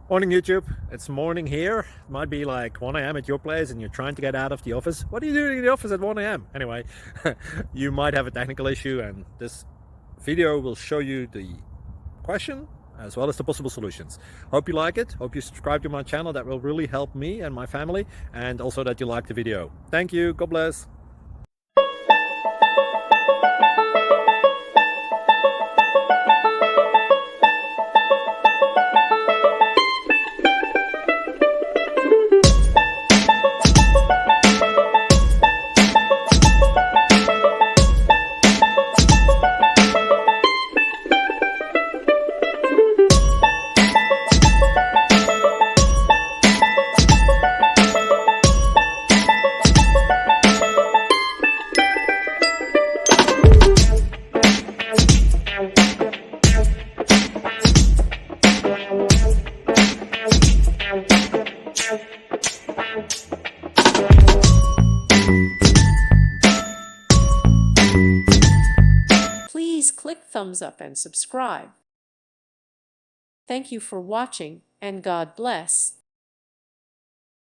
Morning YouTube, it's morning here. It might be like 1 a.m. at your place and you're trying to get out of the office. What are you doing in the office at 1 a.m.? Anyway, you might have a technical issue and this video will show you the question as well as the possible solutions. Hope you like it, hope you subscribe to my channel. That will really help me and my family, and also that you like the video. Thank you, God bless. Please click thumbs up and subscribe. Thank you for watching, and God bless.